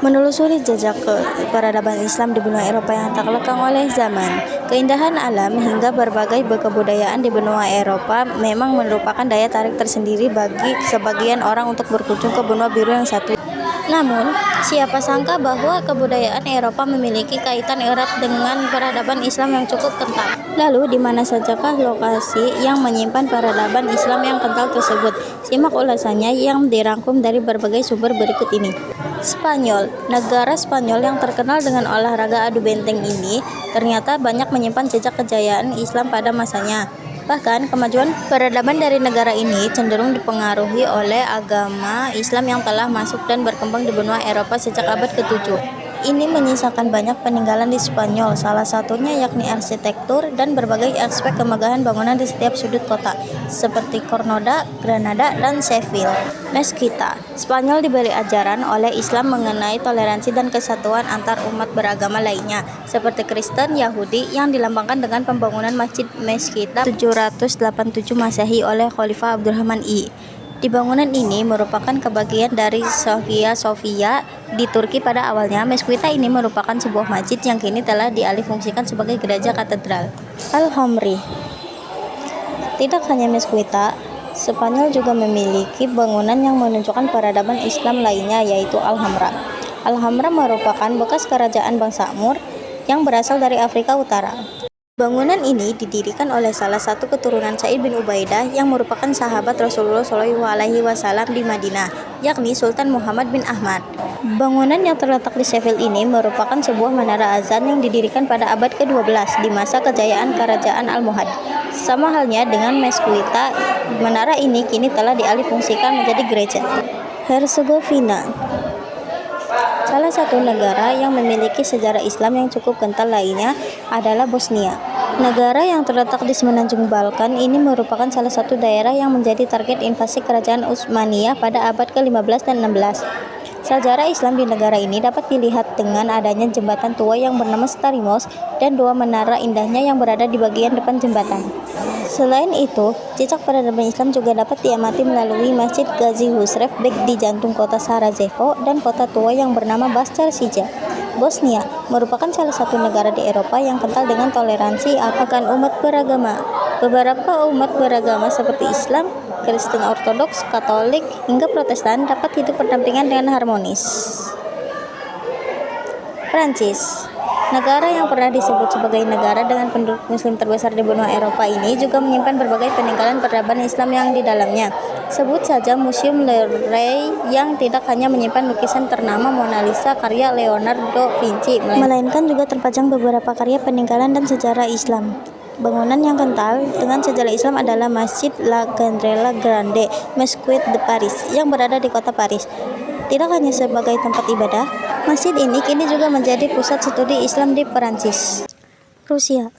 Menelusuri jejak peradaban Islam di benua Eropa yang tak lekang oleh zaman, keindahan alam hingga berbagai kebudayaan di benua Eropa memang merupakan daya tarik tersendiri bagi sebagian orang untuk berkunjung ke benua biru yang satu. Namun, siapa sangka bahwa kebudayaan Eropa memiliki kaitan erat dengan peradaban Islam yang cukup kental. Lalu, di mana sajakah lokasi yang menyimpan peradaban Islam yang kental tersebut? Simak ulasannya yang dirangkum dari berbagai sumber berikut ini. Spanyol. Negara Spanyol yang terkenal dengan olahraga adu benteng ini ternyata banyak menyimpan jejak kejayaan Islam pada masanya. Bahkan, kemajuan peradaban dari negara ini cenderung dipengaruhi oleh agama Islam yang telah masuk dan berkembang di benua Eropa sejak abad ke-7. Ini menyisakan banyak peninggalan di Spanyol, salah satunya yakni arsitektur dan berbagai aspek kemegahan bangunan di setiap sudut kota, seperti Cornellà, Granada, dan Seville. Meskita. Spanyol diberi ajaran oleh Islam mengenai toleransi dan kesatuan antar umat beragama lainnya, seperti Kristen, Yahudi, yang dilambangkan dengan pembangunan Masjid Meskita 787 Masehi oleh Khalifah Abdurrahman I. Di bangunan ini merupakan kebagian dari Hagia Sophia di Turki pada awalnya. Meskita ini merupakan sebuah masjid yang kini telah dialihfungsikan sebagai gereja katedral. Al-Hamri. Tidak hanya meskita, Spanyol juga memiliki bangunan yang menunjukkan peradaban Islam lainnya, yaitu Alhambra. Alhambra merupakan bekas kerajaan bangsa Moor yang berasal dari Afrika Utara. Bangunan ini didirikan oleh salah satu keturunan Sa'id bin Ubaidah yang merupakan sahabat Rasulullah SAW di Madinah, yakni Sultan Muhammad bin Ahmad. Bangunan yang terletak di Seville ini merupakan sebuah menara azan yang didirikan pada abad ke-12 di masa kejayaan Kerajaan Almohad. Sama halnya dengan Meskita, menara ini kini telah dialihfungsikan menjadi gereja. Herzegovina. Salah satu negara yang memiliki sejarah Islam yang cukup kental lainnya adalah Bosnia. Negara yang terletak di semenanjung Balkan ini merupakan salah satu daerah yang menjadi target invasi kerajaan Utsmaniyah pada abad ke-15 dan 16. Sejarah Islam di negara ini dapat dilihat dengan adanya jembatan tua yang bernama Starimos dan dua menara indahnya yang berada di bagian depan jembatan. Selain itu, jejak peradaban Islam juga dapat diamati melalui Masjid Gazi Husrev Bek di jantung kota Sarajevo dan kota tua yang bernama Bascar Sija. Bosnia merupakan salah satu negara di Eropa yang kental dengan toleransi akan umat beragama. Beberapa umat beragama seperti Islam, Kristen Ortodoks, Katolik, hingga Protestan dapat hidup berdampingan dengan harmonis. Prancis. Negara yang pernah disebut sebagai negara dengan penduduk muslim terbesar di benua Eropa ini juga menyimpan berbagai peninggalan peradaban Islam yang di dalamnya. Sebut saja Museum Louvre yang tidak hanya menyimpan lukisan ternama Mona Lisa karya Leonardo da Vinci, melainkan juga terpajang beberapa karya peninggalan dan sejarah Islam. Bangunan yang kental dengan sejarah Islam adalah Masjid La Candela Grande, Mesquite de Paris, yang berada di kota Paris. Tidak hanya sebagai tempat ibadah, masjid ini kini juga menjadi pusat studi Islam di Perancis. Rusia.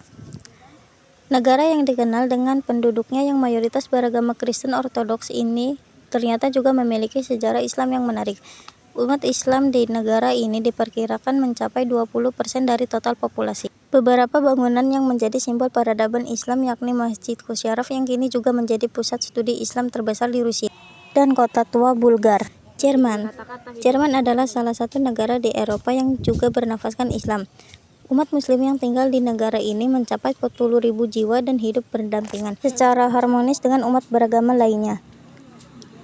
Negara yang dikenal dengan penduduknya yang mayoritas beragama Kristen Ortodoks ini ternyata juga memiliki sejarah Islam yang menarik. Umat Islam di negara ini diperkirakan mencapai 20% dari total populasi. Beberapa bangunan yang menjadi simbol peradaban Islam yakni Masjid Kosyarov yang kini juga menjadi pusat studi Islam terbesar di Rusia, dan kota tua Bulgar. Jerman. Jerman adalah salah satu negara di Eropa yang juga bernafaskan Islam. Umat muslim yang tinggal di negara ini mencapai 40.000 jiwa dan hidup berdampingan secara harmonis dengan umat beragama lainnya.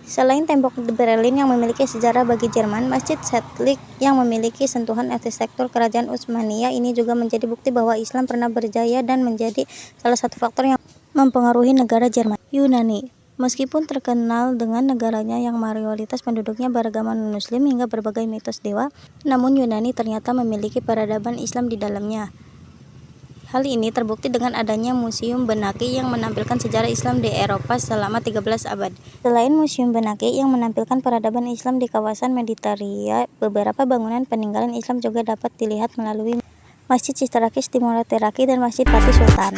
Selain tembok di Berlin yang memiliki sejarah bagi Jerman, Masjid Sedlik yang memiliki sentuhan arsitektur kerajaan Utsmaniyah ini juga menjadi bukti bahwa Islam pernah berjaya dan menjadi salah satu faktor yang mempengaruhi negara Jerman. Yunani. Meskipun terkenal dengan negaranya yang mayoritas penduduknya beragama non-muslim hingga berbagai mitos dewa, namun Yunani ternyata memiliki peradaban Islam di dalamnya. Hal ini terbukti dengan adanya Museum Benaki yang menampilkan sejarah Islam di Eropa selama 13 abad. Selain Museum Benaki yang menampilkan peradaban Islam di kawasan Mediterania, beberapa bangunan peninggalan Islam juga dapat dilihat melalui Masjid Sistarakis di Monasteraki dan Masjid Fatih Sultan.